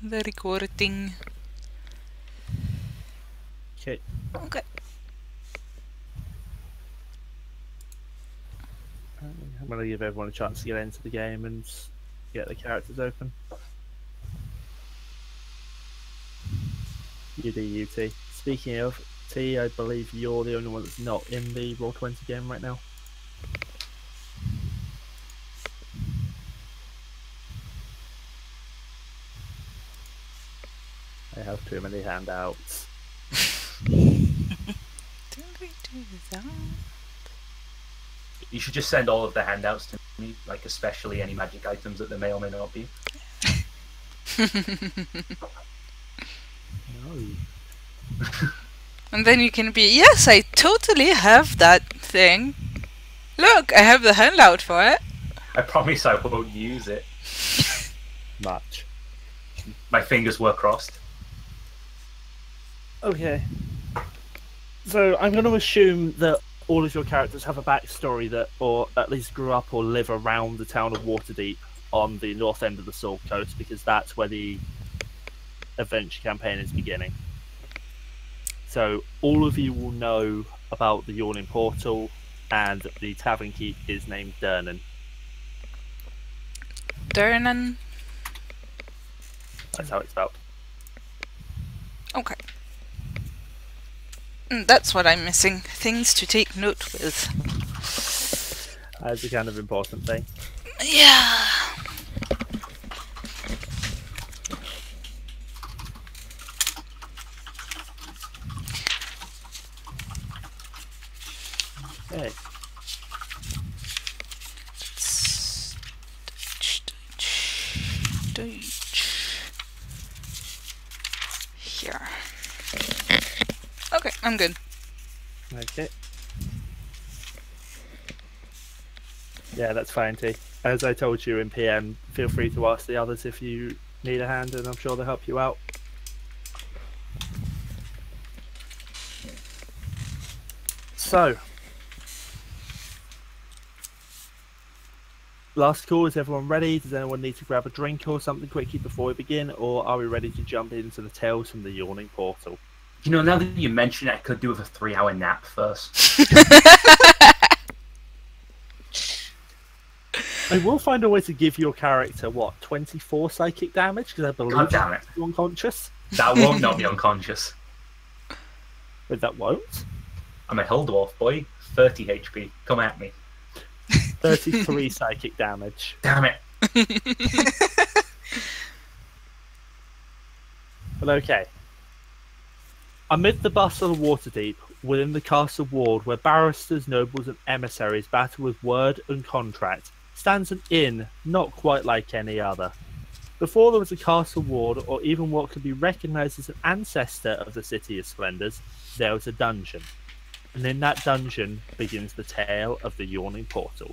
the recording. Okay. Okay. I'm going to give everyone a chance to get into the game and get the characters open. You do you, T. Speaking of T, I believe you're the only one that's not in the Roll20 game right now. I have too many handouts. Did we do that? You should just send all of the handouts to me, like especially any magic items that there may or may not be. No. And then you can be, yes, I totally have that thing. Look, I have the handout for it. I promise I won't use it. Much. My fingers were crossed. Okay. So I'm going to assume that all of your characters have a backstory that, or at least grew up or live around the town of Waterdeep on the north end of the Sword Coast, because that's where the adventure campaign is beginning. So all of you will know about the Yawning Portal, and the tavern keep is named Durnan. Durnan. That's how it's spelled. Okay. That's what I'm missing. Things to take note with. That's a kind of important thing. Yeah. Okay. Here. Okay, I'm good. Okay. Yeah, that's fine, T. As I told you in PM, feel free to ask the others if you need a hand, and I'm sure they'll help you out. So, last call, is everyone ready? Does anyone need to grab a drink or something quickly before we begin, or are we ready to jump into the tales from the Yawning Portal? You know, now that you mention it, I could do with a 3-hour nap first. I will find a way to give your character, what, 24 psychic damage? Because I believe God damn it. you're unconscious. That won't knock me unconscious. But that won't. I'm a hill dwarf, boy. 30 HP. Come at me. 33 psychic damage. Damn it. But okay. Amid the bustle of Waterdeep, within the castle ward where barristers, nobles, and emissaries battle with word and contract, stands an inn not quite like any other. Before there was a castle ward, or even what could be recognised as an ancestor of the City of Splendours, there was a dungeon. And in that dungeon begins the tale of the Yawning Portal.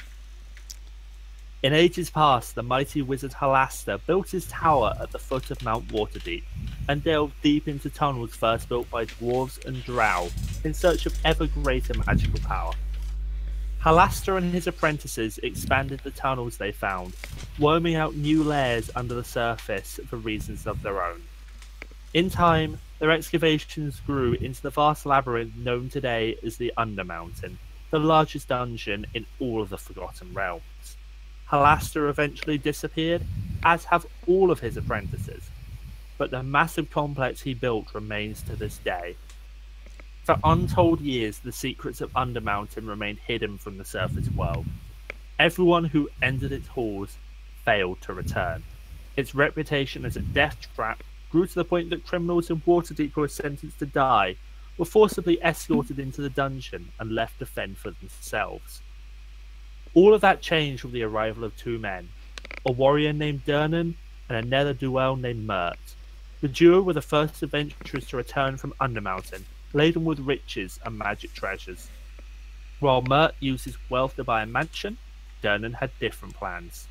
In ages past, the mighty wizard Halaster built his tower at the foot of Mount Waterdeep, and delved deep into tunnels first built by dwarves and drow, in search of ever greater magical power. Halaster and his apprentices expanded the tunnels they found, worming out new layers under the surface for reasons of their own. In time, their excavations grew into the vast labyrinth known today as the Undermountain, the largest dungeon in all of the Forgotten Realms. Halaster eventually disappeared, as have all of his apprentices, but the massive complex he built remains to this day. For untold years, the secrets of Undermountain remained hidden from the surface world. Everyone who entered its halls failed to return. Its reputation as a death trap grew to the point that criminals in Waterdeep who were sentenced to die were forcibly escorted into the dungeon and left to fend for themselves. All of that changed with the arrival of two men, a warrior named Durnan and a ne'er-do-well named Mert. The duo were the first adventurers to return from Undermountain, laden with riches and magic treasures. While Mert used his wealth to buy a mansion, Durnan had different plans.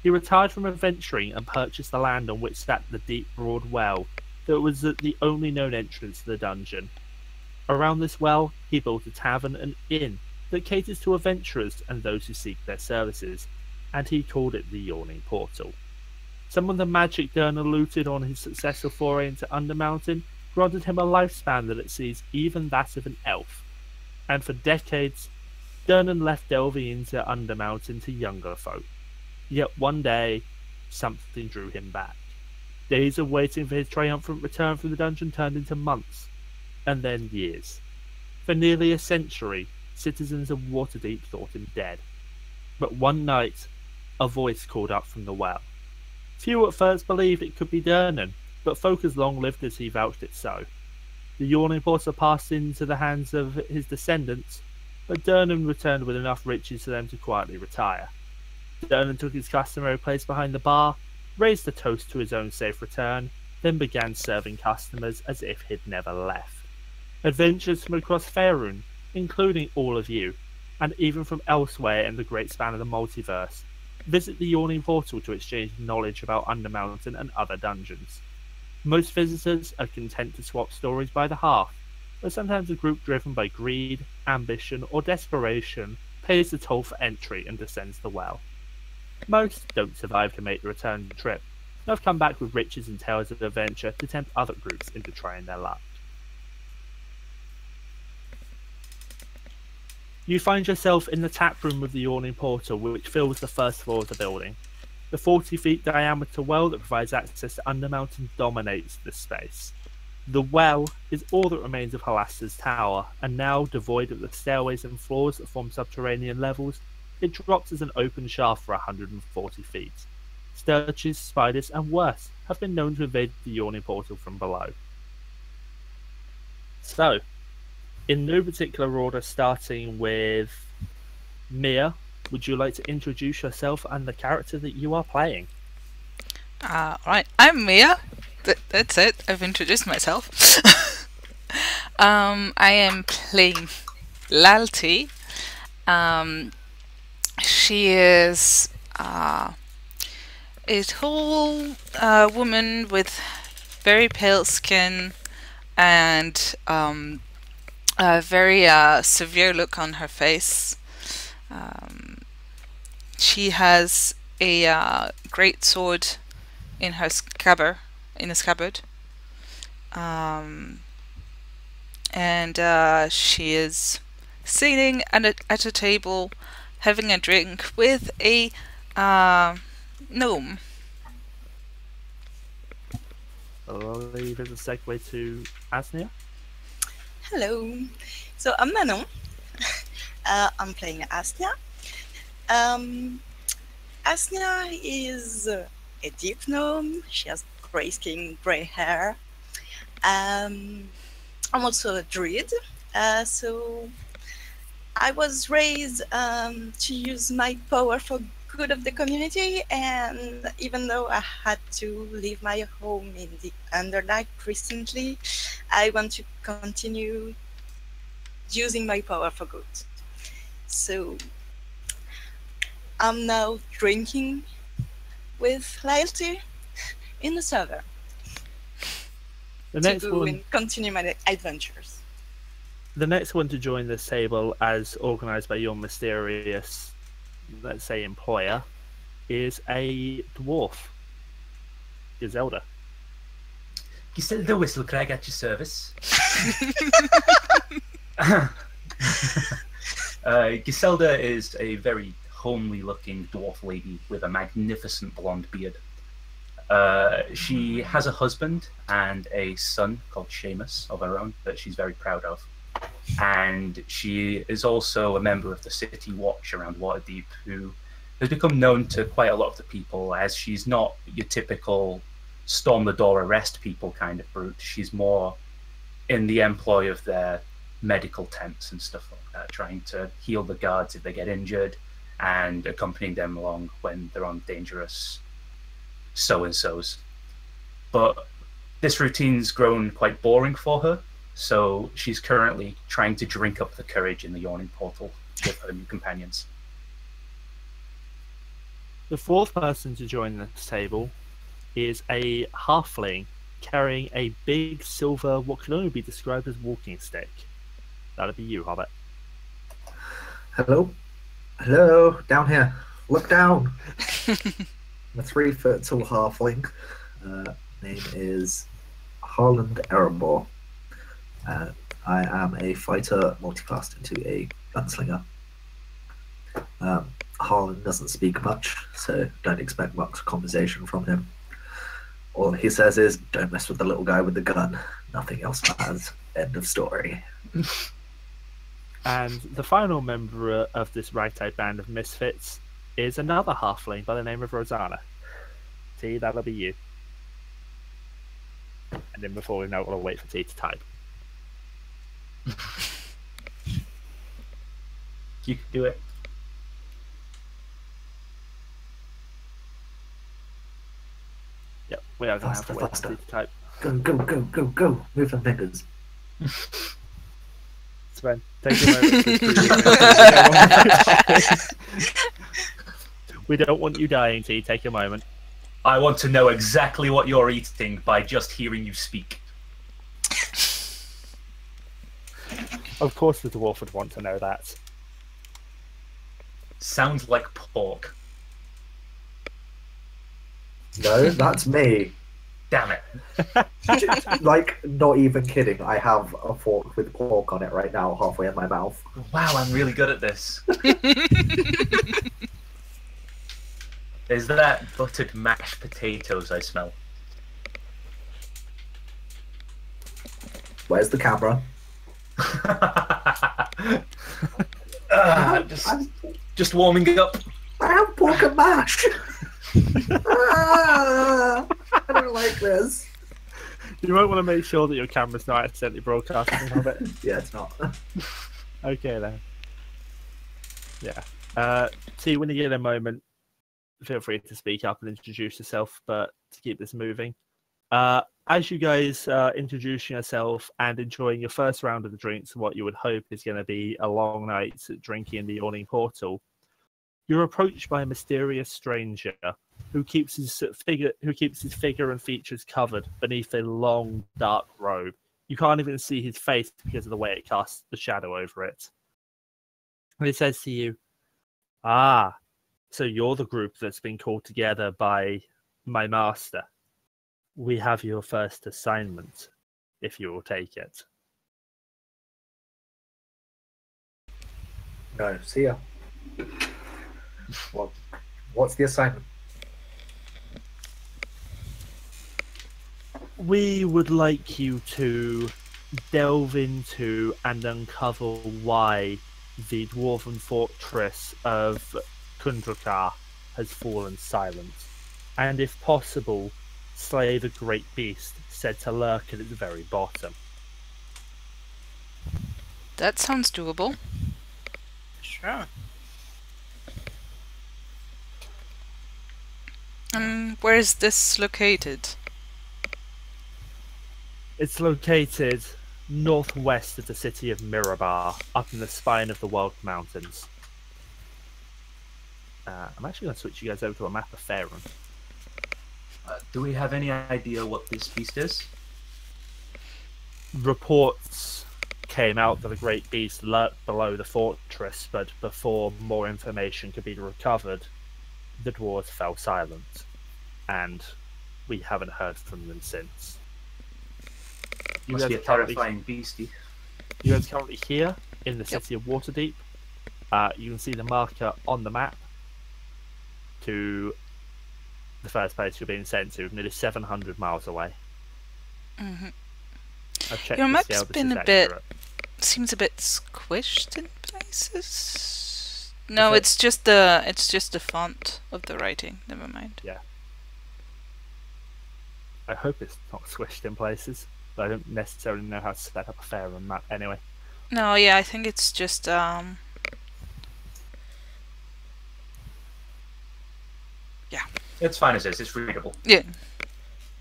He retired from adventuring and purchased the land on which sat the deep, broad well that was the only known entrance to the dungeon. Around this well, he built a tavern and inn that caters to adventurers and those who seek their services, and he called it the Yawning Portal. Some of the magic Dernan looted on his successful foray into Undermountain granted him a lifespan that exceeds even that of an elf, and for decades, Dernan left delving into Undermountain to younger folk. Yet one day, something drew him back. Days of waiting for his triumphant return from the dungeon turned into months, and then years. For nearly a century, citizens of Waterdeep thought him dead. But one night, a voice called up from the well. Few at first believed it could be Dernan, but folk as long lived as he vouched it so. The Yawning Portal passed into the hands of his descendants, but Dernan returned with enough riches for them to quietly retire. Dernan took his customary place behind the bar, raised a toast to his own safe return, then began serving customers as if he'd never left. Adventures from across Faerun, including all of you, and even from elsewhere in the great span of the multiverse, visit the Yawning Portal to exchange knowledge about Undermountain and other dungeons. Most visitors are content to swap stories by the half, but sometimes a group driven by greed, ambition, or desperation pays the toll for entry and descends the well. Most don't survive to make the return trip, and have come back with riches and tales of adventure to tempt other groups into trying their luck. You find yourself in the tap room of the Yawning Portal, which fills the first floor of the building. The 40-feet diameter well that provides access to Undermountain dominates this space. The well is all that remains of Halasta's tower, and now devoid of the stairways and floors that form subterranean levels, it drops as an open shaft for 140 feet. Sturges, spiders, and worse have been known to invade the Yawning Portal from below. So, in no particular order, starting with Miya, would you like to introduce yourself and the character that you are playing? Right, I'm Miya. That's it. I've introduced myself. I am playing Lalti. She is a tall woman with very pale skin and a very severe look on her face. She has a great sword in her scabbard, and she is sitting at a table having a drink with a gnome. I'll leave as a segue to Asnia. Hello. So I'm Manon. I'm playing Asnia. Asnia is a deep gnome. She has grey skin, grey hair. I'm also a druid. So I was raised to use my power for good of the community, and even though I had to leave my home in the Underdark recently, I want to continue using my power for good. So I'm now drinking with Lalti in the server continue my adventures. The next one to join this table, as organised by your mysterious, let's say, employer, is a dwarf, Giselda. Giselda Whistlecrag at your service. Giselda is a very homely-looking dwarf lady with a magnificent blonde beard. She has a husband and a son called Seamus of her own that she's very proud of. And she is also a member of the City Watch around Waterdeep, who has become known to quite a lot of the people, as she's not your typical storm the door, arrest people kind of brute. She's more in the employ of their medical tents and stuff like that, trying to heal the guards if they get injured and accompanying them along when they're on dangerous so-and-sos. But this routine's grown quite boring for her, so she's currently trying to drink up the courage in the Yawning Portal with her new companions. The fourth person to join this table is a halfling carrying a big silver, what can only be described as walking stick. That'd be you, Hobbit. Hello? Hello? Down here. Look down. I'm a 3-foot tall halfling. Name is Harlond Erebor. I am a fighter multiclassed into a gunslinger. Harlan doesn't speak much, so don't expect much conversation from him. All he says is, don't mess with the little guy with the gun. Nothing else matters. End of story. And the final member of this ragtag band of misfits is another halfling by the name of Rozsana. T, that'll be you. And then before we know it, we'll wait for T to type. You can do it. Yep, we are going to have to wait for Faster. T to type. Go, go, go, go, go. Move them fingers. Sven, take a moment to We don't want you dying, T. Take a moment. I want to know exactly what you're eating by just hearing you speak. Of course the dwarf would want to know that. Sounds like pork. No, that's me. Damn it. Like, not even kidding. I have a fork with pork on it right now, halfway in my mouth. Wow, I'm really good at this. Is that buttered mashed potatoes I smell? Where's the camera? Just warming up. I have pork and mash. I don't like this. You might want to make sure that your camera's not accidentally broadcasting of it. Yeah, it's not. Okay then. Yeah. T, when you get a moment, feel free to speak up and introduce yourself, but to keep this moving. As you guys introducing yourself and enjoying your first round of the drinks, what you would hope is going to be a long night drinking in the Yawning portal, you're approached by a mysterious stranger who keeps his figure and features covered beneath a long dark robe. You can't even see his face because of the way it casts the shadow over it. And he says to you, "Ah, so you're the group that's been called together by my master. We have your first assignment, if you will take it." No, see ya. What's the assignment? We would like you to delve into and uncover why the dwarven fortress of Kundrakar has fallen silent, and if possible, slay the great beast said to lurk at its very bottom. That sounds doable. Sure. Where is this located? It's located northwest of the city of Mirabar, up in the spine of the Wild Mountains. I'm actually going to switch you guys over to a map of Faerun. Do we have any idea what this beast is? Reports came out that a great beast lurked below the fortress, but before more information could be recovered, the dwarves fell silent, and we haven't heard from them since. Must be a terrifying beastie. You guys are currently here in the city of Waterdeep. You can see the marker on the map to the first place you're being sent to, nearly 700 miles away. Mm-hmm. I've checked Your to map's see how this been is a bit accurate. seems a bit squished in places. No, it? it's just the font of the writing. Never mind. Yeah. I hope it's not squished in places, but I don't necessarily know how to set up a Faerun map anyway. No, yeah, I think it's just It's fine as is. It's readable. yeah.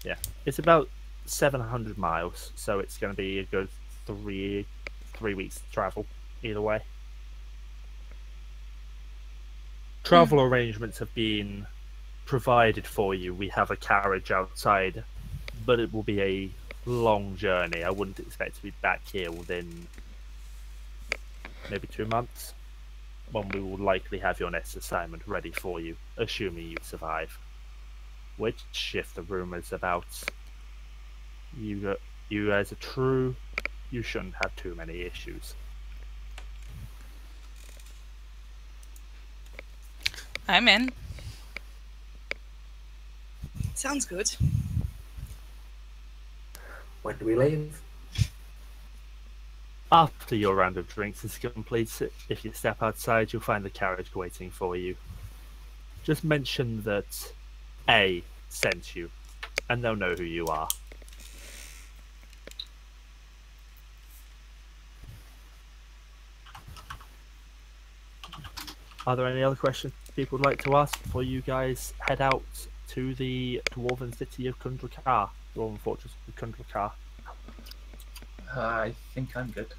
Yeah. It's about 700 miles, so it's going to be a good three weeks to travel either way. Travel arrangements have been provided for you. We have a carriage outside, but it will be a long journey. I wouldn't expect to be back here within maybe 2 months, when we will likely have your next assignment ready for you, assuming you survive. which, if the rumors about you guys are true, you shouldn't have too many issues. I'm in. Sounds good. When do we leave? After your round of drinks is complete, if you step outside, you'll find the carriage waiting for you. Just mention that A sent you, and they'll know who you are. Are there any other questions people would like to ask before you guys head out to the dwarven city of Kundrakar, dwarven fortress of Kundrakar? I think I'm good.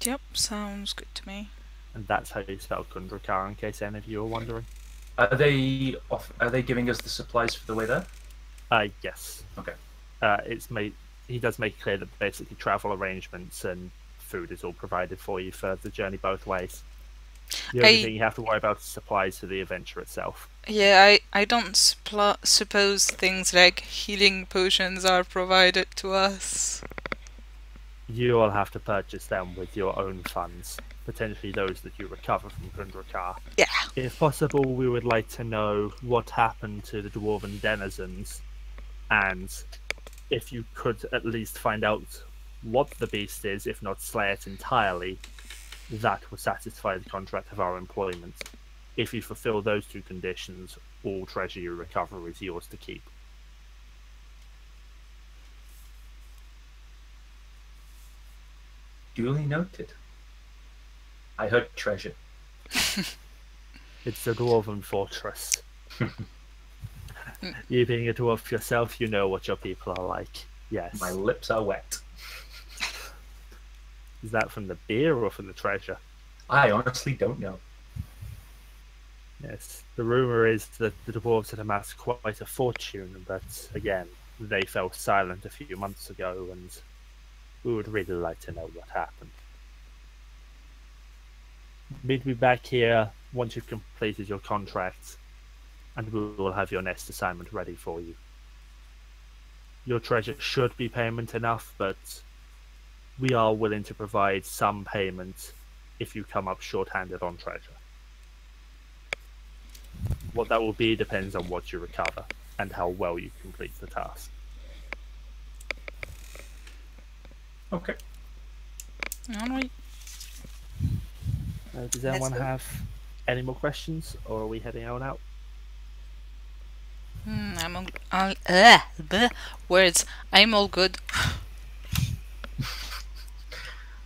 Yep, sounds good to me. And that's how you spell Kundrakar, in case any of you are wondering. Are they giving us the supplies for the way there? Yes. Okay. He does make it clear that basically travel arrangements and food is all provided for you for the journey both ways. The only thing you have to worry about is supplies for the adventure itself. Yeah, I don't suppose things like healing potions are provided to us. You will have to purchase them with your own funds, potentially those that you recover from Kundrakar. Yeah. If possible, we would like to know what happened to the dwarven denizens, and if you could at least find out what the beast is, if not slay it entirely, that will satisfy the contract of our employment. If you fulfill those two conditions, all treasure you recover is yours to keep. Duly noted. I heard treasure. It's a dwarven fortress. You being a dwarf yourself, you know what your people are like. Yes. My lips are wet. Is that from the beer or from the treasure? I honestly don't know. Yes. The rumour is that the dwarves had amassed quite a fortune, but again, they fell silent a few months ago, and we would really like to know what happened. Meet me back here once you've completed your contract, and we will have your next assignment ready for you. Your treasure should be payment enough, but we are willing to provide some payment if you come up short-handed on treasure. What that will be depends on what you recover and how well you complete the task. Okay. Alright. Does anyone Let's go. have any more questions, or are we heading on out? I'm words. I'm all good.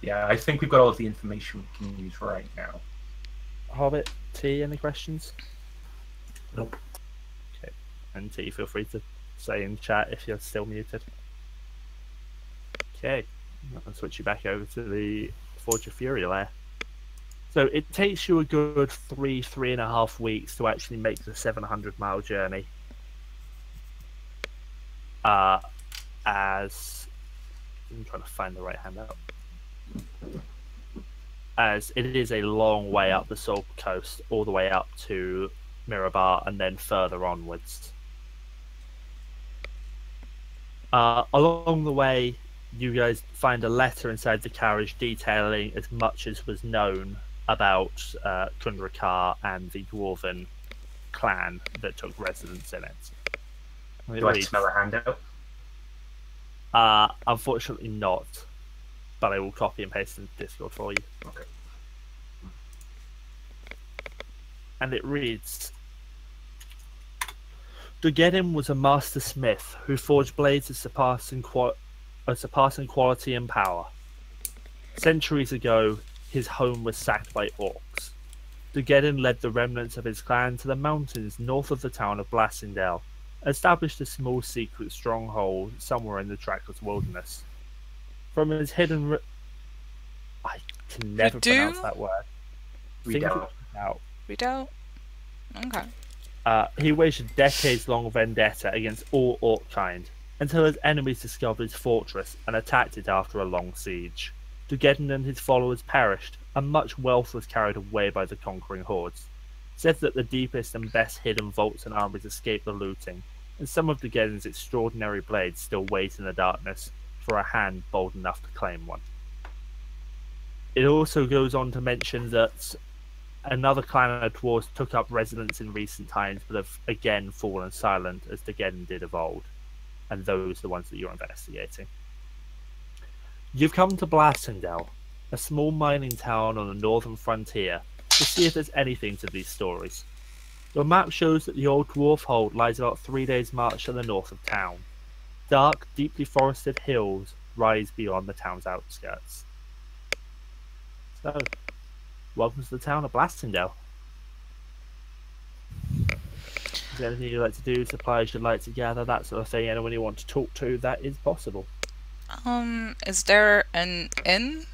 Yeah, I think we've got all of the information we can use right now. Hobbit, T, any questions? Nope. Okay. And T, feel free to say in chat if you're still muted. Okay. I'll switch you back over to the Forge of Fury lair. So it takes you a good 3.5 weeks to actually make the 700-mile journey. As I'm trying to find the right hand out. As it is a long way up the Sol coast, all the way up to Mirabar, and then further onwards. Along the way, you guys find a letter inside the carriage detailing as much as was known about Kundrakar and the dwarven clan that took residence in it. Do I smell a handout? Unfortunately not, but I will copy and paste in Discord for you. Okay. And it reads: Dugeddin was a master smith who forged blades of surpassing quality and power. Centuries ago, his home was sacked by orcs. Dugeddin led the remnants of his clan to the mountains north of the town of Blasingdale, established a small secret stronghold somewhere in the trackless wilderness. From his hidden... I can never pronounce that word. Redoubt. Redoubt? Okay. He waged a decades-long vendetta against all orc kind, until his enemies discovered his fortress and attacked it after a long siege. Dugeddin and his followers perished, and much wealth was carried away by the conquering hordes. said that the deepest and best hidden vaults and armories escape the looting, and some of the Geddon's extraordinary blades still wait in the darkness for a hand bold enough to claim one. It also goes on to mention that another clan of dwarves took up residence in recent times, but have again fallen silent as the Geddon did evolve, and those are the ones that you're investigating. You've come to Blastingdale, a small mining town on the northern frontier, to see if there's anything to these stories. Your map shows that the old dwarf hold lies about 3 days' march to the north of town. Dark, deeply forested hills rise beyond the town's outskirts. So, welcome to the town of Blastingdale. Is there anything you'd like to do, supplies you'd like to gather, that sort of thing? Anyone you want to talk to, that is possible. Is there an inn?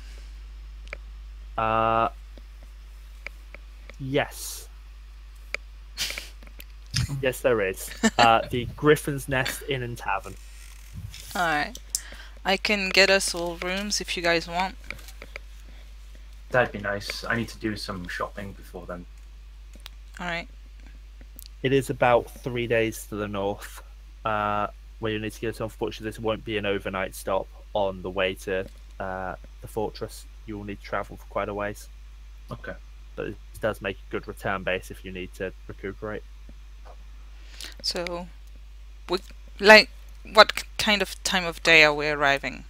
Yes. Yes, there is. The Griffin's Nest Inn and Tavern. Alright. I can get us all rooms if you guys want. That'd be nice. I need to do some shopping before then. Alright. It is about 3 days to the north, where you need to get to. Unfortunately, this won't be an overnight stop on the way to the fortress. You will need to travel for quite a ways. Okay. But it does make a good return base if you need to recuperate. So, what kind of time of day are we arriving?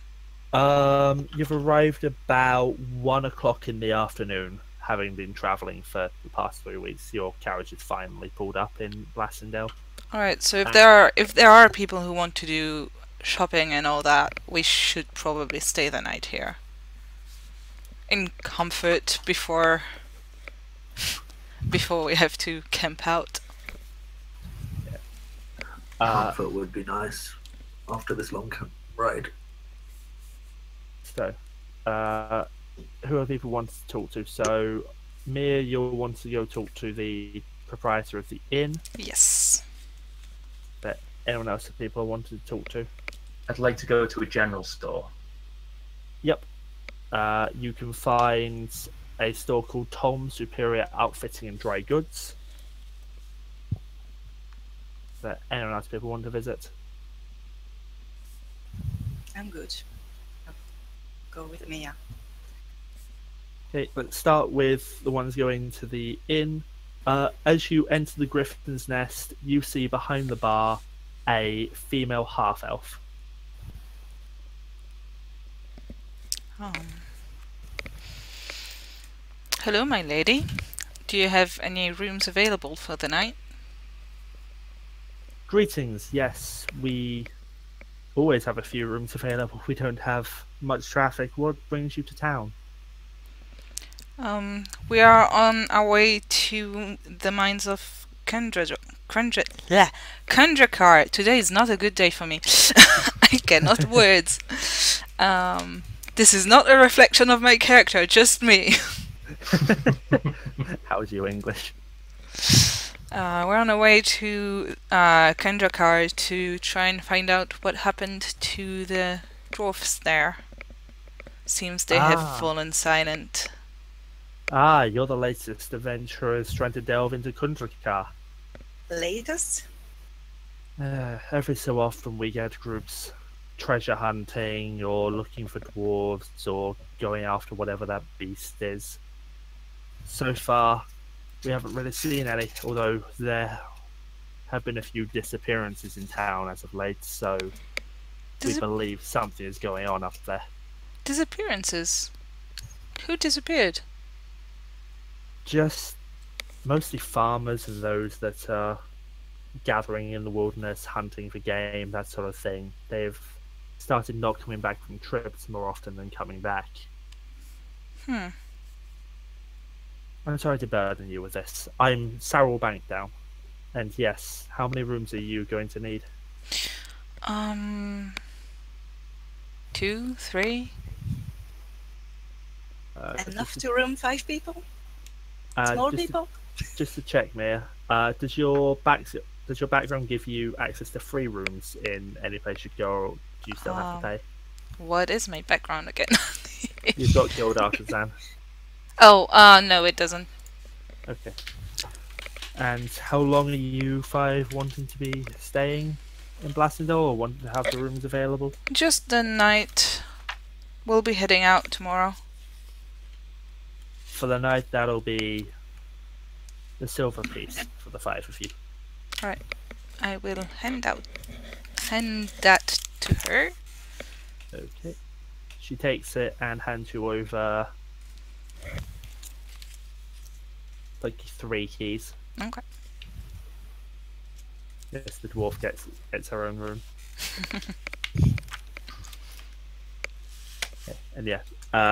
You've arrived about 1 o'clock in the afternoon, having been travelling for the past 3 weeks. Your carriage is finally pulled up in Blastingdale. Alright, so if there are people who want to do shopping and all that, we should probably stay the night here. In comfort before we have to camp out. Comfort would be nice after this long ride. So, who are people want to talk to? So, Miya, you'll want to go talk to the proprietor of the inn. Yes. But anyone else that people wanted to talk to? I'd like to go to a general store. Yep. You can find a store called Tom's Superior Outfitting and Dry Goods. That anyone else people want to visit? I'm good. I'll go with Miya. Okay, let's start with the ones going to the inn. As you enter the Griffin's Nest, you see behind the bar a female half-elf. Hello, my lady. Do you have any rooms available for the night? Greetings, yes, we always have a few rooms available. We don't have much traffic. What brings you to town? We are on our way to the mines of Kundrakar. Today is not a good day for me. I cannot words. This is not a reflection of my character, just me. How's your English? We're on our way to Kundrakar to try and find out what happened to the dwarfs there. Seems they have fallen silent. Ah, you're the latest adventurers trying to delve into Kundrakar. Latest? Every so often we get groups treasure hunting or looking for dwarves or going after whatever that beast is. So far, we haven't really seen any, although there have been a few disappearances in town as of late, so we believe something is going on up there. Disappearances? Who disappeared? Just mostly farmers and those that are gathering in the wilderness, hunting for game, that sort of thing. They've started not coming back from trips more often than coming back. I'm sorry to burden you with this. I'm Sarrel Bankdown. And yes, how many rooms are you going to need? 2, 3. Enough to room 5 people? Small people? Just to check, Miya, does your background give you access to free rooms in any place you go, or do you still have to pay? What is my background again? You've got Guild Artisan. Oh, no, it doesn't. Okay. And how long are you five wanting to be staying in Blasendale, or wanting to have the rooms available? Just the night. We'll be heading out tomorrow. For the night, that'll be the silver piece for the five of you. Right. I will hand that to her. Okay. She takes it and hands you over like 3 keys. Okay. Yes, the dwarf gets her own room. Okay. And yeah,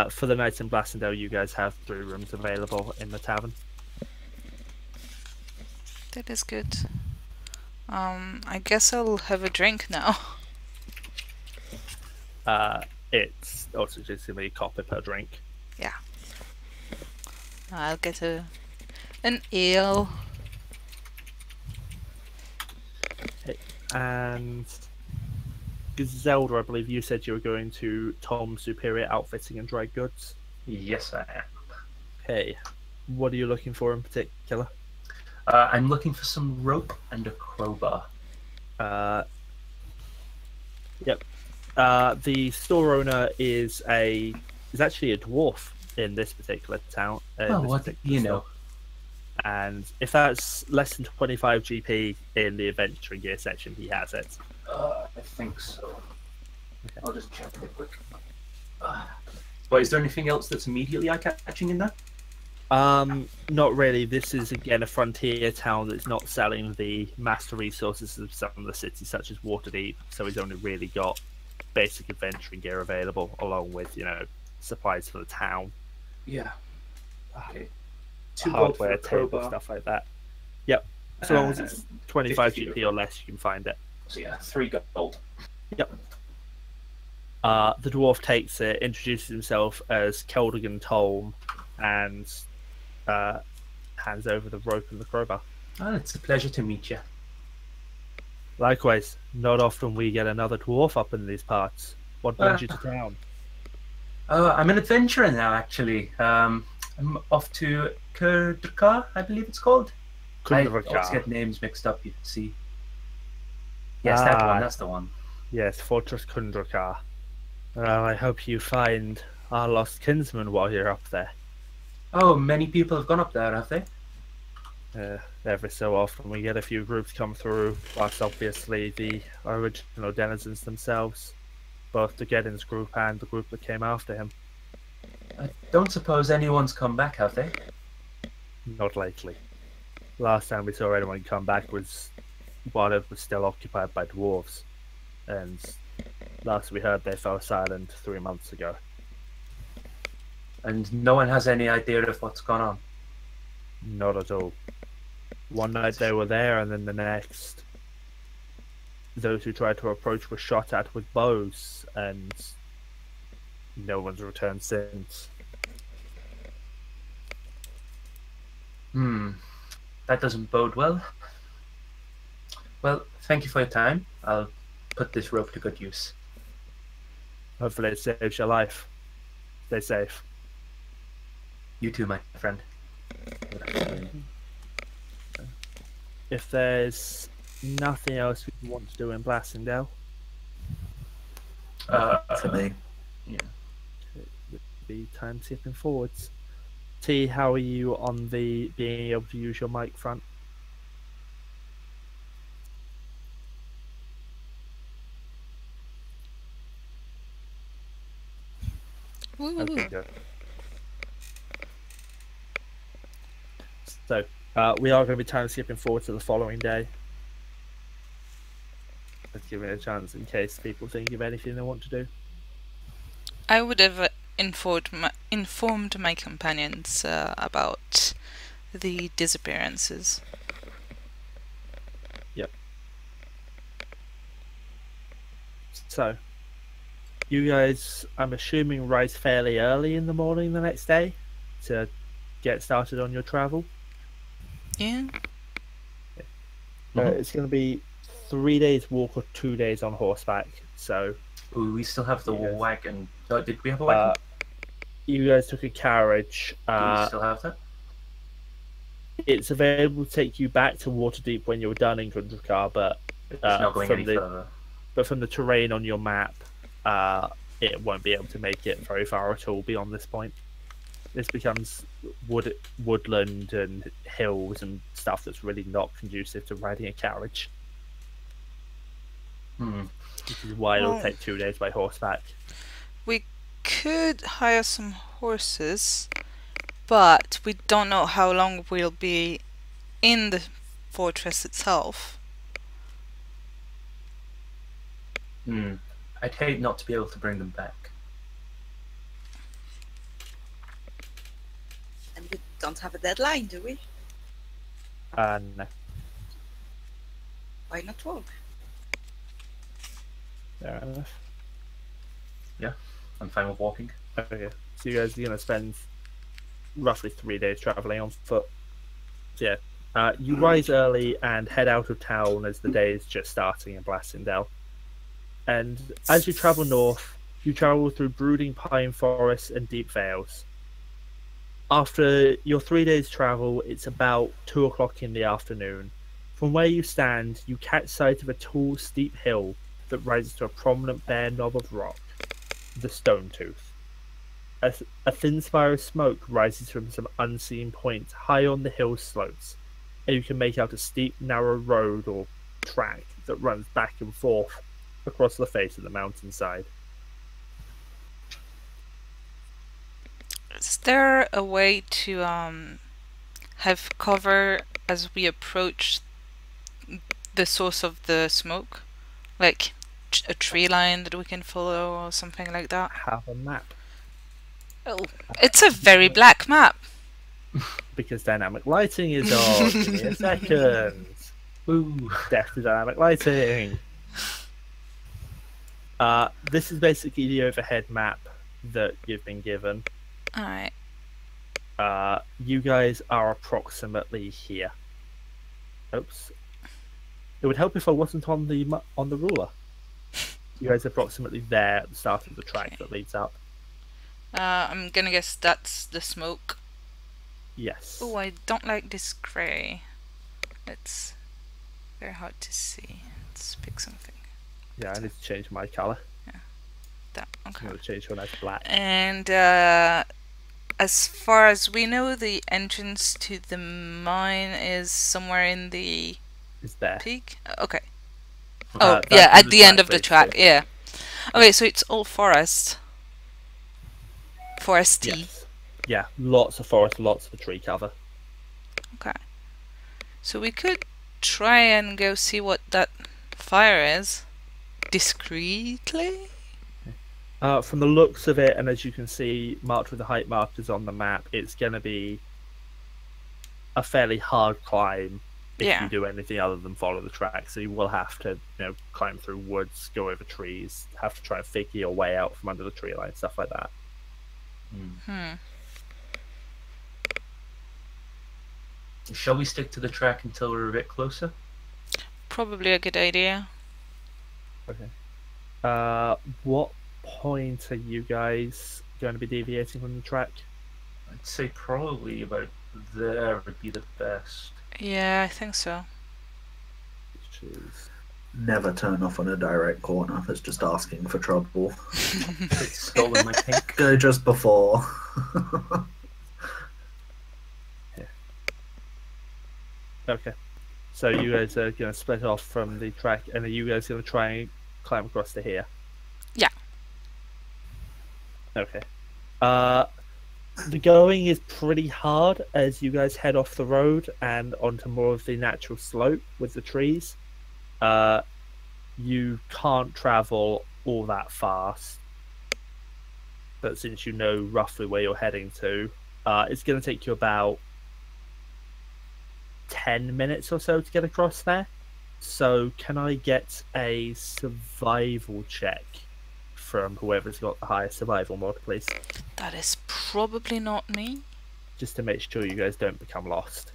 for the night in Blasendale, you guys have 3 rooms available in the tavern. That is good. I guess I'll have a drink now. It's also just gonna be a copper per drink. Yeah. I'll get an ale. Okay. And Giselda, I believe you said you were going to Tom's Superior Outfitting and Dry Goods. Yes, I am. Okay. What are you looking for in particular? I'm looking for some rope and a crowbar. Yep. The store owner is actually a dwarf in this particular town. What do you know? And if that's less than 25 GP in the adventuring gear section, he has it. I think so. Okay. I'll just check real quick. But is there anything else that's immediately eye-catching in there? Not really. This is again a frontier town that's not selling the master resources of some of the cities, such as Waterdeep. So he's only really got basic adventuring gear available, along with supplies for the town. Yeah. Okay. 2 gold for Hardware, a table, crowbar. stuff like that. Yep. So long as it's 25 GP or less, you can find it. So yeah, 3 gold. Yep. The dwarf takes it, introduces himself as Keldigan Tolm, and hands over the rope and the crowbar. Oh, it's a pleasure to meet you. Likewise, not often we get another dwarf up in these parts. What brings you to town? I'm an adventurer now, actually. I'm off to Kurdrakar, I believe it's called. I always get names mixed up, you can see. Yes, that one, that's the one. Yes, Fortress Kundrakar. Well, I hope you find our lost kinsman while you're up there. Oh, many people have gone up there, have they? Every so often we get a few groups come through, whilst obviously the original denizens themselves, both the Geddon's group and the group that came after him. I don't suppose anyone's come back, have they? Not lately. Last time we saw anyone come back was while it was still occupied by dwarves, and last we heard they fell silent 3 months ago. And no one has any idea of what's gone on? Not at all. One night they were there, and then the next, those who tried to approach were shot at with bows, and no one's returned since. That doesn't bode well. Well, thank you for your time. I'll put this rope to good use. Hopefully it saves your life. Stay safe. You too, my friend. If there's nothing else we want to do in Blasendale, To me. Yeah. it'd be time skipping forwards. T, how are you on the being able to use your mic front? Woo. Okay, good. So, we are going to be time skipping forward to the following day. Let's give it a chance in case people think of anything they want to do. I would have informed my companions about the disappearances. Yep. So, you guys, I'm assuming, rise fairly early in the morning the next day to get started on your travel. Yeah. It's going to be 3 days walk or 2 days on horseback. So Ooh, we still have the Yes. wagon. Oh, did we have a wagon? you guys took a carriage. Do we still have that? it's available to take you back to Waterdeep when you're done in Gundrakar, but It's not going any further. But from the terrain on your map, it won't be able to make it very far at all beyond this point. This becomes woodland and hills and stuff that's really not conducive to riding a carriage. Which is why it'll take 2 days by horseback. We could hire some horses, but we don't know how long we'll be in the fortress itself. I'd hate not to be able to bring them back. And we don't have a deadline, do we? No. Why not walk? Fair enough. Yeah, I'm fine with walking. Okay, so you guys are going to spend roughly 3 days travelling on foot. So yeah, you rise early and head out of town as the day is just starting in Blastendale. And as you travel north, you travel through brooding pine forests and deep vales. After your 3 days travel, it's about 2 o'clock in the afternoon. From where you stand, you catch sight of a tall, steep hill that rises to a prominent bare knob of rock, the Stone Tooth. A thin spire of smoke rises from some unseen point high on the hill slopes, and you can make out a steep, narrow road or track that runs back and forth across the face of the mountainside. Is there a way to have cover as we approach the source of the smoke? Like a tree line that we can follow or something like that? Have a map. Oh, it's a very black map. Because dynamic lighting is on. Give me a second. Woo! Death to dynamic lighting. This is basically the overhead map that you've been given. Alright. You guys are approximately here. Oops. It would help if I wasn't on the ruler. You guys are approximately there at the start of the track that leads up. I'm gonna guess that's the smoke. Yes. Oh, I don't like this grey. It's very hard to see. Let's pick something. Yeah, I need to change my colour. Yeah. That, okay. I'm going to change one out to black. And as far as we know, the entrance to the mine is somewhere in the Is there. peak? Okay. Oh, yeah, at the end of the track, yeah. Okay, so it's all forest. Foresty. Yes. Yeah, lots of forest, lots of tree cover. Okay. So we could try and go see what that fire is. Discreetly? From the looks of it, and as you can see, marked with the height markers on the map, it's going to be a fairly hard climb if you do anything other than follow the track. So you will have to, climb through woods, go over trees, have to try and figure your way out from under the tree line, stuff like that. Shall we stick to the track until we're a bit closer? Probably a good idea. Okay. What point are you guys going to be deviating from the track? I'd say probably about there would be the best. Yeah, I think so. Which is... Never turn off on a direct corner. That's just asking for trouble. It's stolen my pink. Go just before. Okay. So you guys are going to split off from the track, and are you guys going to try and climb across to here? Yeah. Okay. The going is pretty hard as you guys head off the road and onto more of the natural slope with the trees. You can't travel all that fast, but since you know roughly where you're heading to, it's going to take you about 10 minutes or so to get across there. So can I get a survival check from whoever's got the highest survival mod, please? That is probably not me. Just to make sure you guys don't become lost.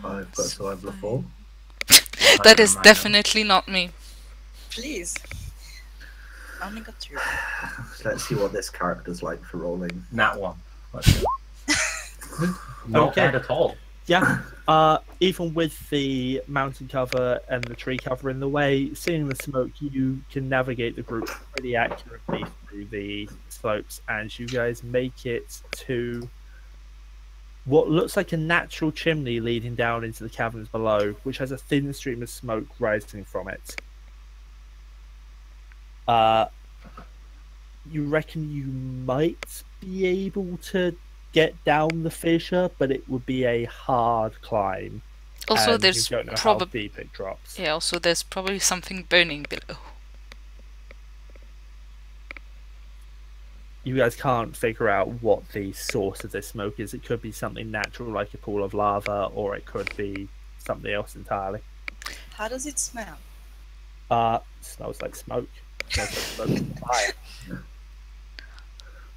I've got survival of 4. That is definitely not me. Please. I only got 2. Let's see what this character's like for rolling. Nat 1. Let's go. Not bad at all. Yeah, even with the mountain cover and the tree cover in the way, seeing the smoke, you can navigate the group pretty accurately through the slopes, and you guys make it to what looks like a natural chimney leading down into the caverns below, which has a thin stream of smoke rising from it. You reckon you might be able to get down the fissure, but it would be a hard climb. Also, and there's you don't know how deep it drops. Yeah, also there's probably something burning below. You guys can't figure out what the source of this smoke is. It could be something natural, like a pool of lava, or it could be something else entirely. How does it smell? Smells like smoke. Smells like smoke and fire.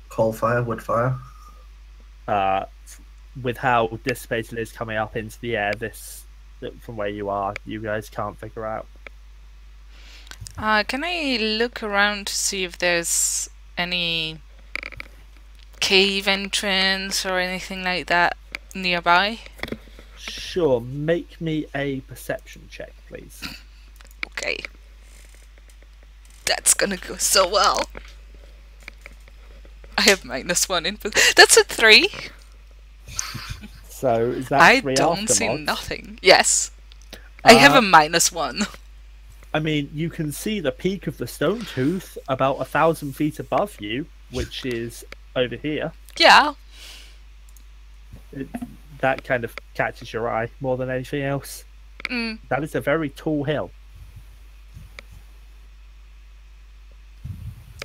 Coal fire, wood fire. With how dissipated it is coming up into the air, from where you are, you guys can't figure out. Can I look around to see if there's any cave entrance or anything like that nearby? Sure, make me a perception check, please. Okay. That's gonna go so well. I have -1 input. That's a 3. So is that I 3 don't see aftermods? nothing. Yes. I have a -1. I mean, you can see the peak of the stone tooth about 1,000 feet above you, which is over here. Yeah. That kind of catches your eye more than anything else. Mm. That is a very tall hill.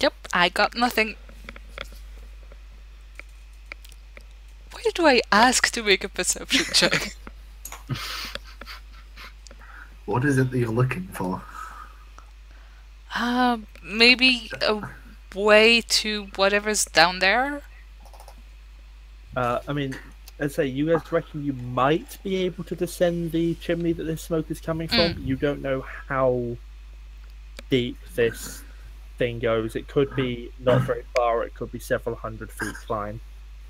Yep, I got nothing. Why do I ask to make a perception check? What is it that you're looking for? Maybe a way to whatever's down there? I mean, let's say you guys reckon you might be able to descend the chimney that this smoke is coming from. You don't know how deep this thing goes. It could be not very far, it could be several hundred feet climb.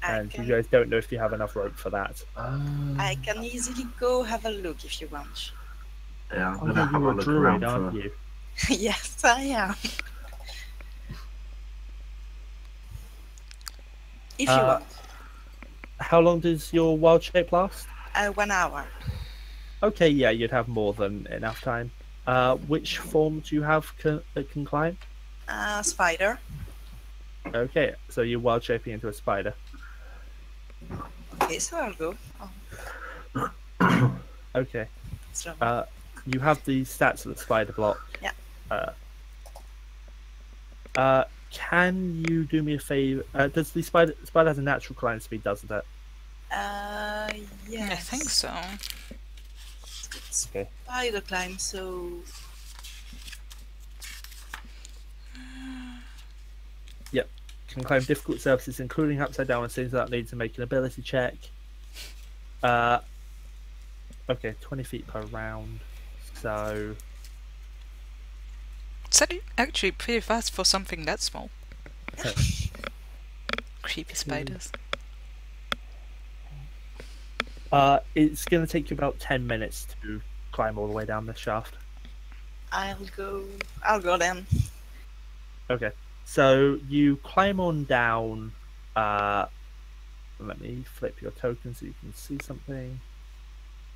And you guys don't know if you have enough rope for that. I can easily go have a look if you want. Yeah, I'm Oh, gonna have a you're a look druid, around aren't for. you? Yes, I am. If you want. How long does your wild shape last? 1 hour. Okay, yeah, you'd have more than enough time. Which form do you have that can climb? Spider. Okay, so you're wild shaping into a spider. Okay, so I'll go. Oh, Okay. so You have the stats of the spider block. Yeah. Can you do me a favor? Does the spider has a natural climb speed, doesn't it? yes. I think so. Okay. Spider climb, so Can climb difficult surfaces, including upside down, and things that need to make an ability check. Okay, 20 feet per round. So It's actually pretty fast for something that small. Creepy spiders. it's going to take you about 10 minutes to climb all the way down this shaft. I'll go then. Okay, so you climb on down. Let me flip your token so you can see something.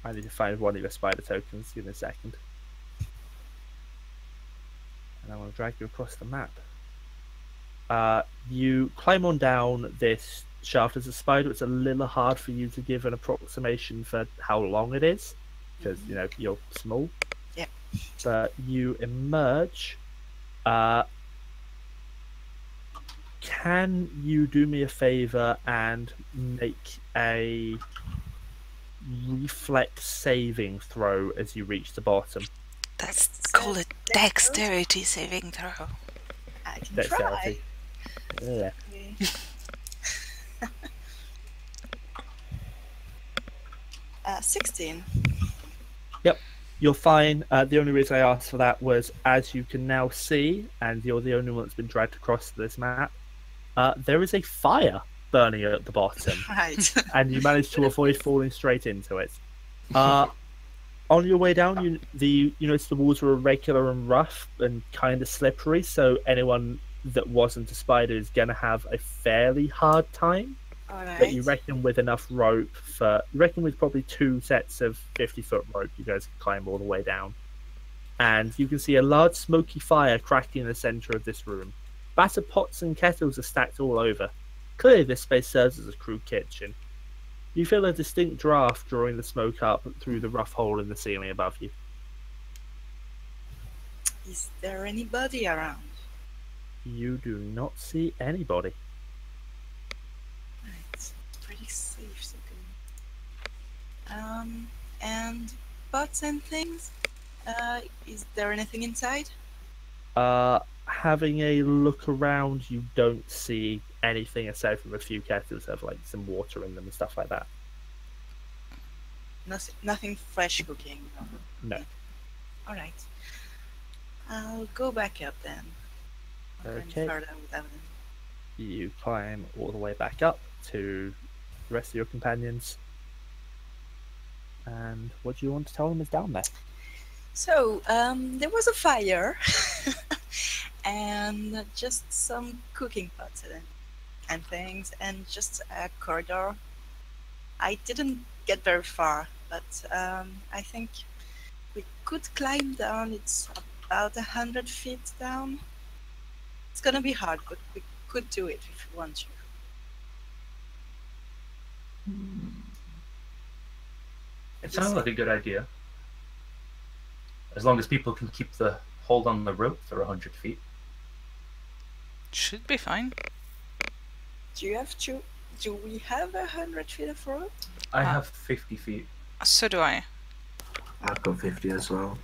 I need to find one of your spider tokens. Give me a second. And I want to drag you across the map. You climb on down this shaft as a spider. It's a little hard for you to give an approximation for how long it is, because you know you're small. Yeah. But you emerge. Can you do me a favor and make a reflex saving throw as you reach the bottom? That's called a dexterity saving throw. I can Dexterity. Yeah. try. 16. Yep, you're fine. The only reason I asked for that was, as you can now see, and you're the only one that's been dragged across this map, there is a fire burning at the bottom, Right. and you manage to avoid falling straight into it. On your way down, you notice the walls were irregular and rough and kind of slippery, so anyone that wasn't a spider is going to have a fairly hard time. Alright. But you reckon with enough rope with probably 2 sets of 50-foot rope, you guys can climb all the way down. And you can see a large smoky fire cracking in the centre of this room. Battered pots and kettles are stacked all over. Clearly this space serves as a crew kitchen. You feel a distinct draft drawing the smoke up through the rough hole in the ceiling above you. Is there anybody around? You do not see anybody. Right. It's pretty safe, so good. And pots and things? Is there anything inside? Having a look around, you don't see anything aside from a few kettles that have like some water in them and stuff like that. Nothing fresh cooking. No. Alright. I'll go back up then. Okay. Further without them. You climb all the way back up to the rest of your companions. And what do you want to tell them is down there? So, there was a fire and just some cooking pots and things, and just a corridor. I didn't get very far, but I think we could climb down. It's about 100 feet down. It's gonna be hard, but we could do it if we want to. It sounds like a good idea. As long as people can keep the hold on the rope for 100 feet. Should be fine. Do we have 100 feet of rope? I have 50 feet. So do I. I've got 50 as well.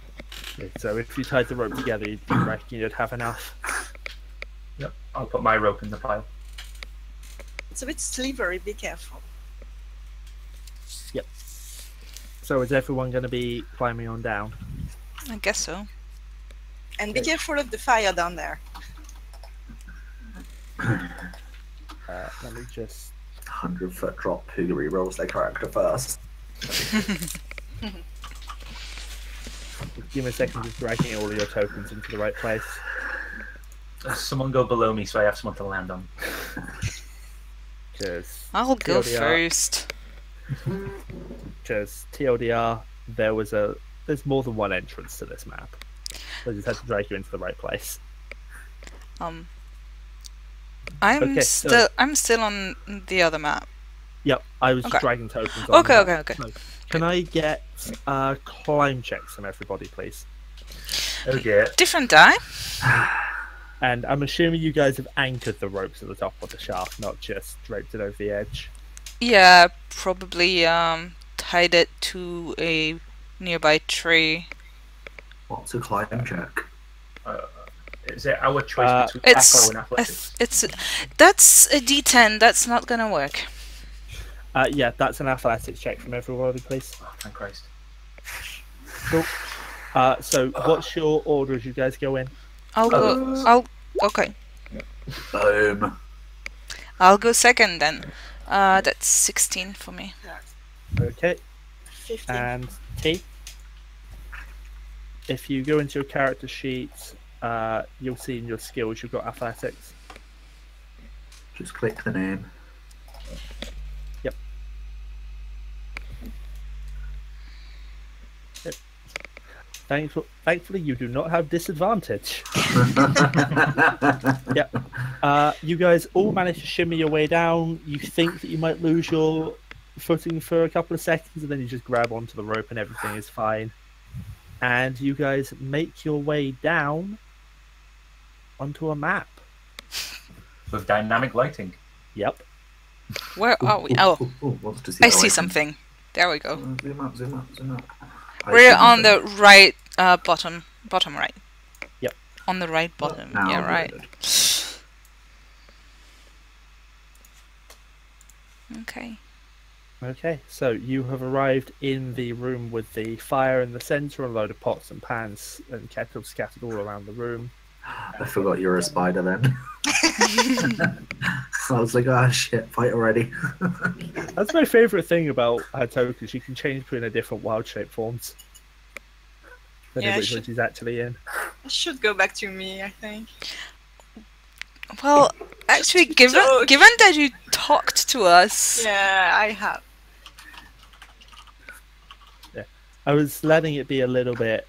So if you tied the rope together, you reckon you'd have enough? Yep, I'll put my rope in the pile. It's a bit slippery, be careful. Yep. So is everyone going to be climbing on down? I guess so. And be careful of the fire down there. Let me just... 100-foot drop. Who rerolls their character first? Give me a second, just dragging all of your tokens into the right place. Someone go below me so I have someone to land on. I'll go TLDR. first. Because TLDR, there's more than one entrance to this map. I just had to drag you into the right place. I'm still on the other map. Yep, I was Okay. just dragging tokens on Okay, the okay, map. okay. So, can I get climb checks from everybody, please? Okay. Different die. And I'm assuming you guys have anchored the ropes at the top of the shaft, not just draped it over the edge. Yeah, probably tied it to a nearby tree. What's a climb check? Is it our choice between It's Echo and Athletics? That's a D10. That's not gonna work. Yeah, that's an athletics check from everybody, please. Oh, thank Christ. Cool. So what's your order as you guys go in? Okay. Boom. I'll go second then. That's 16 for me. Okay. 15. And T. If you go into your character sheet, you'll see in your skills you've got athletics. Just click the name. Yep. Thankfully, you do not have disadvantage. Yep. You guys all manage to shimmy your way down. You think that you might lose your footing for a couple of seconds, and then you just grab onto the rope and everything is fine. And you guys make your way down onto a map. With dynamic lighting. Yep. Where are we? Oh, wants to see I the see lighting. something. There we go. Zoom up, zoom up, zoom up. I We're see on the nothing. right bottom right. Yep. On the right bottom. Now Yeah, good. right. Okay. Okay, so you have arrived in the room with the fire in the centre, a load of pots and pans and kettles scattered all around the room. I forgot you're a spider then. I was like, ah, shit, fight already. That's my favourite thing about her token. She can change between her different wild shape forms. Yeah, Which one she's actually in. I should go back to me, I think. Well, actually, given that you talked to us, Yeah, I have. Yeah, I was letting it be a little bit,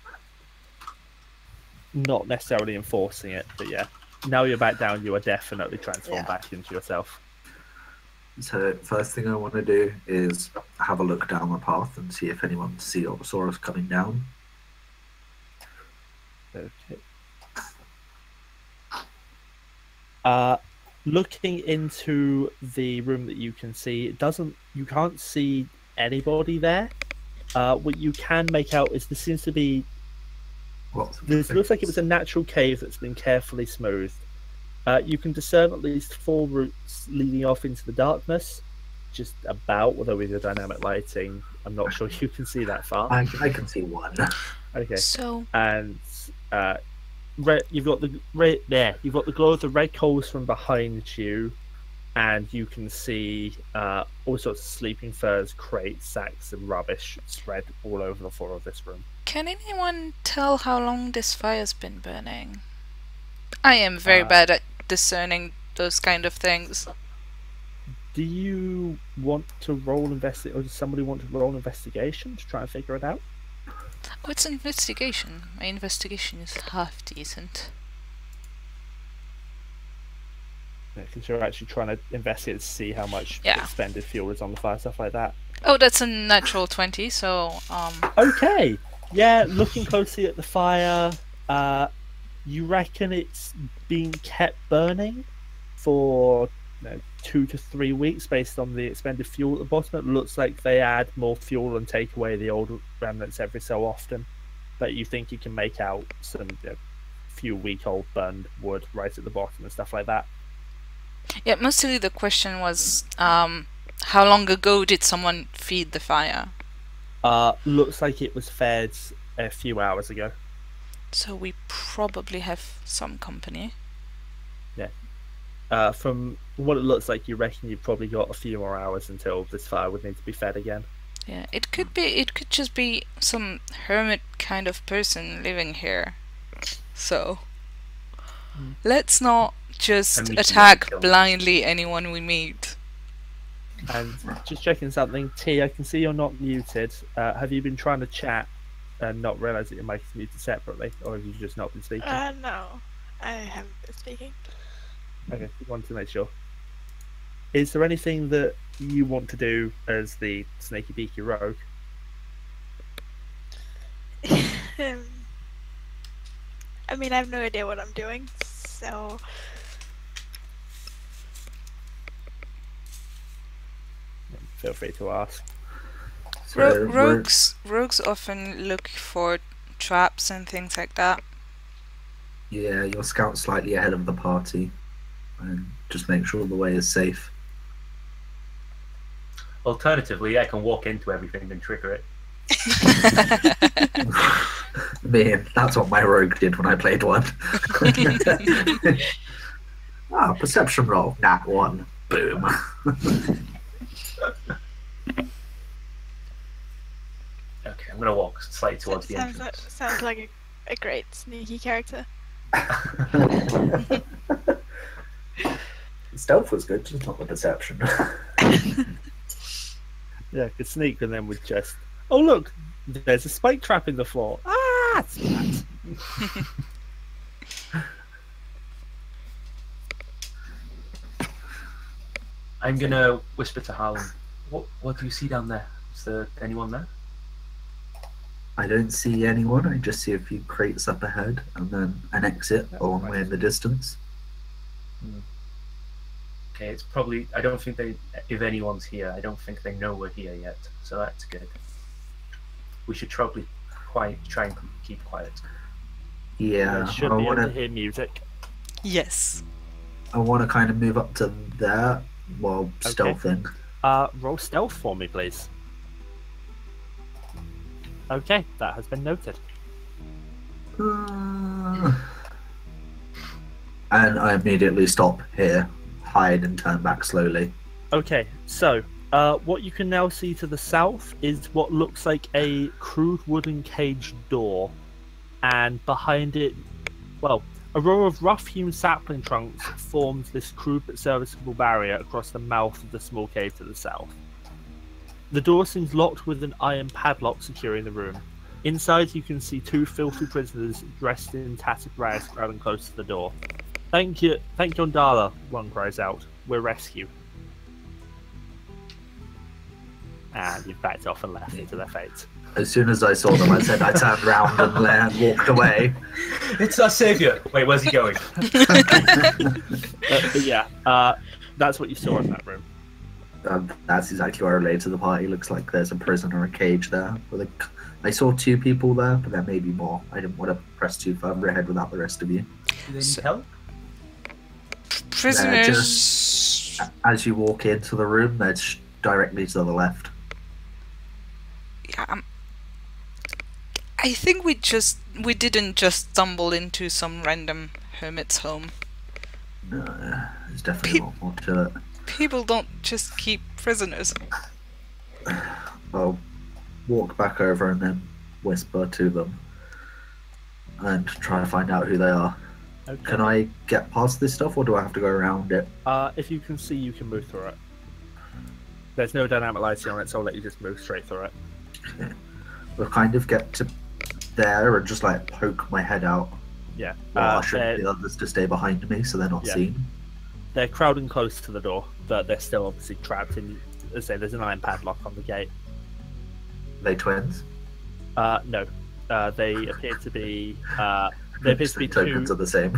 not necessarily enforcing it, but yeah. Now you're back down, you are definitely transformed back into yourself. So first thing I want to do is have a look down the path and see if anyone saw us coming down. Okay. Looking into the room that you can see, you can't see anybody there. What you can make out is there seems to be. This looks like it was a natural cave that's been carefully smoothed. You can discern at least 4 routes leading off into the darkness, just about. Although with the dynamic lighting, I'm not sure you can see that far. I can see one. Okay. So and you've got the there. You've got the glow of the red coals from behind you, and you can see all sorts of sleeping furs, crates, sacks, and rubbish spread all over the floor of this room. can anyone tell how long this fire's been burning? I am very bad at discerning those kind of things. Do you want to roll investigate, or does somebody want to roll investigation to try and figure it out? Oh, it's investigation. My investigation is half decent. Yeah, because you're actually trying to investigate to see how much expended fuel is on the fire, stuff like that. Oh, that's a natural 20, so, Okay! Yeah, looking closely at the fire, you reckon it's been kept burning for 2 to 3 weeks based on the expended fuel at the bottom. It looks like they add more fuel and take away the old remnants every so often. But you think you can make out some few week-old burned wood right at the bottom and stuff like that. yeah, mostly the question was, how long ago did someone feed the fire? Looks like it was fed a few hours ago. So we probably have some company. Yeah. From what it looks like, you reckon you've probably got a few more hours until this fire would need to be fed again. Yeah, it could just be some hermit kind of person living here. So let's not just attack blindly anyone we meet. And just checking something, T, I can see you're not muted. Have you been trying to chat and not realise that your mic is muted separately, or have you just not been speaking? No, I haven't been speaking. Okay, wanted to make sure. Is there anything that you want to do as the snaky beaky rogue? I mean, I have no idea what I'm doing, so... Feel free to ask. So Rogues often look for traps and things like that. yeah, you'll scout slightly ahead of the party and just make sure the way is safe. Alternatively, I can walk into everything and trigger it. Man, that's what my rogue did when I played one. Perception roll, nat 1. Boom. Okay, I'm gonna walk slightly towards the entrance. Sounds like a great sneaky character. Stealth was good, just not the perception. Yeah, could sneak and then would just... Oh look, there's a spike trap in the floor. Ah, splat. I'm gonna whisper to Harlond. What do you see down there? Is there anyone there? I don't see anyone, I just see a few crates up ahead and then an exit a long way in the distance. Okay, it's probably... I don't think if anyone's here, I don't think they know we're here yet, so that's good. We should probably try and keep quiet. Yeah, I should I be able to want hear music. Yes. to kind of move up to there while stealthing. Roll stealth for me, please. Okay, that has been noted. And I immediately stop here. hide and turn back slowly. Okay, so what you can now see to the south is what looks like a crude wooden cage door, and behind it, well, a row of rough-hewn sapling trunks forms this crude but serviceable barrier across the mouth of the small cave to the south. The door seems locked with an iron padlock securing the room. Inside, you can see two filthy prisoners dressed in tattered rags crowding close to the door. Thank you, Ondala, one cries out. We're rescue. And you've backed off and left into their fate. As soon as I saw them, I said I turned round and walked away. It's our saviour. Wait, where's he going? But yeah, that's what you saw in that room. That's exactly what I relayed to the party. Looks like there's a prison or a cage there. I saw 2 people there, but there may be more. I didn't want to press too further ahead without the rest of you. Do they need help? Prisoners. Just as you walk into the room, they're directly to the left. Yeah, I think we didn't just stumble into some random hermit's home. No, there's definitely a lot more to it. People don't just keep prisoners. I'll walk back over and then whisper to them and try to find out who they are. Okay. Can I get past this stuff, or do I have to go around it? If you can see, you can move through it. There's no dynamic lighting on it, so I'll let you just move straight through it. Okay. We'll kind of get to there and just like poke my head out. Yeah. Well, I should the others to stay behind me so they're not seen. They're crowding close to the door, but they're still obviously trapped in. As I say, there's an iron padlock on the gate. They twins? No. They appear to be. They appear to be tokens two. are the same.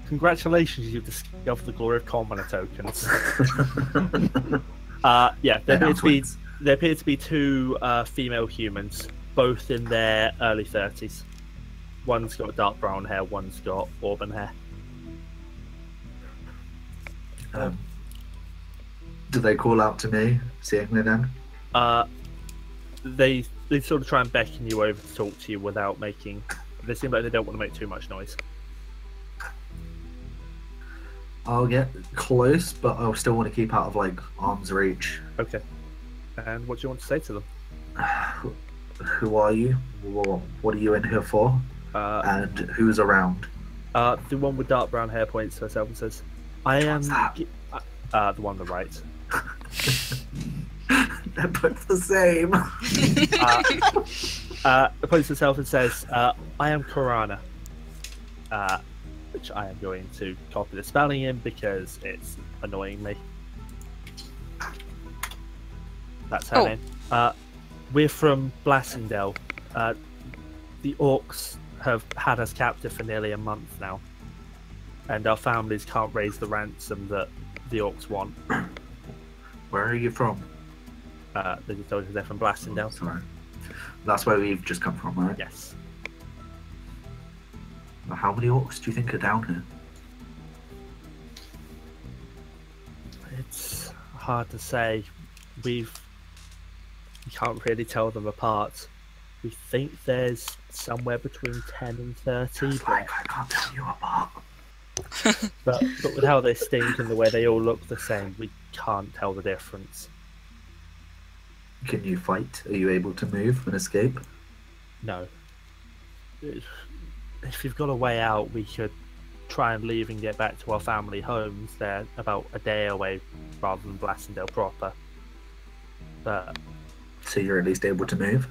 Congratulations, you've discovered the glory of common tokens. Yeah, they appear to be two female humans, both in their early 30s. One's got dark brown hair, one's got auburn hair. Do they call out to me, seeing me then? They sort of try and beckon you over to talk to you without making. They seem like they don't want to make too much noise. I'll get close, but I'll still want to keep out of like arm's reach. Okay. And what do you want to say to them? Who are you? What are you in here for? And who's around? The one with dark brown hair points to herself and says, "I am." The one on the right. They're both the same. Points to herself and says, "I am Korana," which I am going to copy the spelling in because it's annoying me. That's her name. We're from Blassendale. The orcs have had us captive for nearly a month now, and our families can't raise the ransom that the orcs want. Where are you from? They just told us they're from Blassendale. Sorry. That's where we've just come from, right? Yes. How many orcs do you think are down here? It's hard to say. We can't really tell them apart. We think there's somewhere between 10 and 30. I can't tell you apart. But with how they stink and the way they all look the same, we can't tell the difference. Can you fight? Are you able to move and escape? No. If you've got a way out, we could try and leave and get back to our family homes. They're about a day away rather than Blassendale proper. But so you're at least able to move?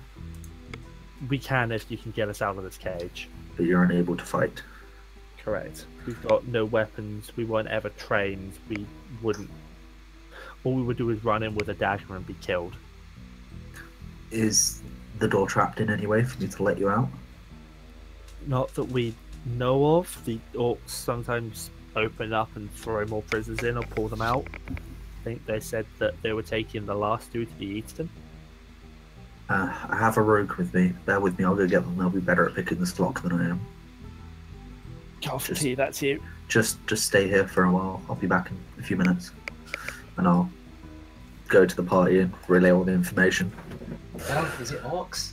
We can if you can get us out of this cage. But you're unable to fight? Correct. We've got no weapons. We weren't ever trained. We wouldn't. All we would do is run in with a dagger and be killed. Is the door trapped in any way for me to let you out? Not that we know of. The orcs sometimes open up and throw more prisoners in or pull them out. I think they said that they were taking the last two to be eaten. I have a rogue with me. Bear with me, I'll go get them. They'll be better at picking this lock than I am. Coffee, that's you. Just stay here for a while. I'll be back in a few minutes. And I'll go to the party and relay all the information. Oh, is it orcs?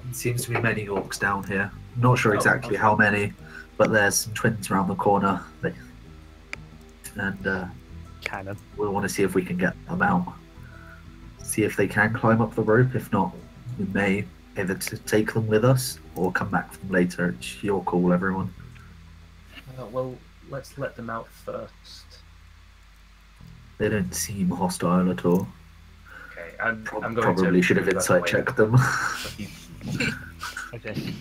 It seems to be many orcs down here. Not sure exactly how many, but there's some twins around the corner. and Cannon. we'll want to see if we can get them out. See if they can climb up the rope. If not, we may either take them with us or come back for them later. It's your call, everyone. Well, let's let them out first. They don't seem hostile at all. Okay, I'm going Probably to should have move out of the insight way. checked them. Okay.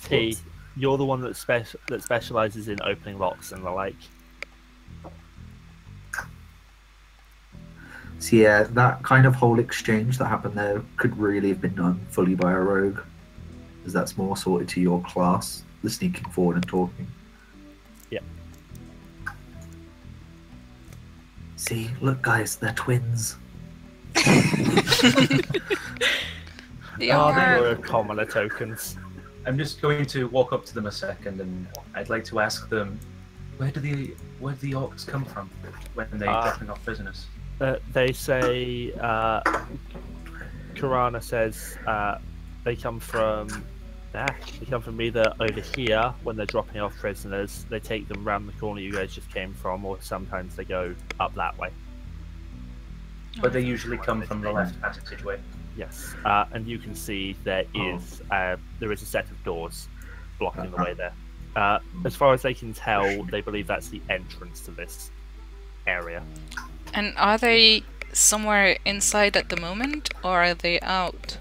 T, you're the one that specializes in opening locks and the like. So yeah, that kind of whole exchange that happened there could really have been done fully by a rogue, because that's more sorted to your class, the sneaking forward and talking. Yep. See, look guys, they're twins. They Oh, are. they were commoner tokens. I'm just going to walk up to them a second, and I'd like to ask them, where do the orcs come from when they're dropping off prisoners? They say, Karana says, they come from there. They come from either over here when they're dropping off prisoners, they take them round the corner you guys just came from, or sometimes they go up that way. But they usually come from the left passageway. Yes, and you can see there is a set of doors blocking the way there. As far as they can tell, they believe that's the entrance to this area. And are they somewhere inside at the moment, or are they out?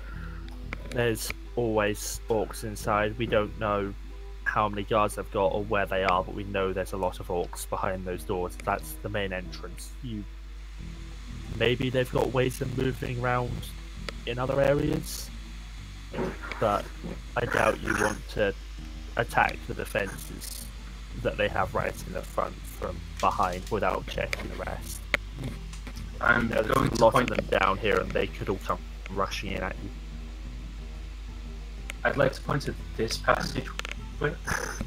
There's always orcs inside. We don't know how many guards they've got or where they are, but we know there's a lot of orcs behind those doors. That's the main entrance. Maybe they've got ways of moving around in other areas, but I doubt you want to attack the defences that they have right in the front from behind without checking the rest. I'm There's going a to lot point. of them down here, and they could all come rushing in at you. I'd like to point to this passageway.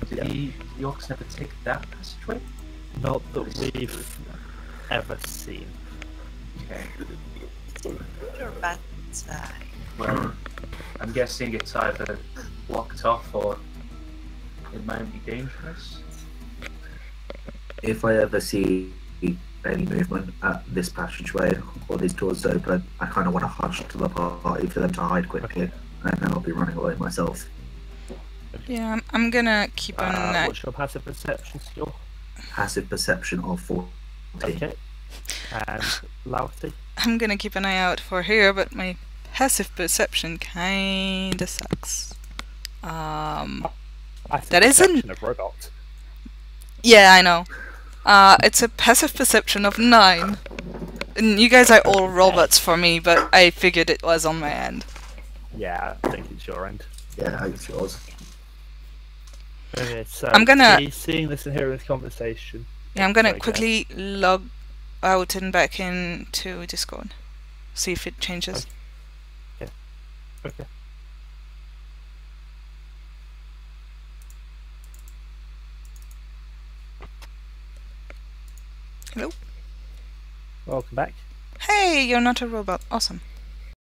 Did the orcs never take that passageway? Not that we've ever seen. Okay. Your bad side. Well, I'm guessing it's either blocked off or it might be dangerous. If I ever see any movement at this passageway or these doors open, I kind of want to hush to the party for them to hide quickly, and then I'll be running away myself. Yeah, I'm gonna keep an eye. What's your passive perception skill? Passive perception of 14. Okay. And Lalti? I'm gonna keep an eye out for here, but my passive perception kinda sucks. That isn't. Of robot. Yeah, I know. It's a passive perception of 9. And you guys are all robots for me, but I figured it was on my end. Yeah, I think it's your end. Yeah, it's yours. Okay, so I'm gonna- seeing this and hearing this conversation. Yeah, I'm gonna Sorry, go quickly log out and back into Discord. See if it changes. Okay. Hello? Welcome back. Hey, you're not a robot. Awesome.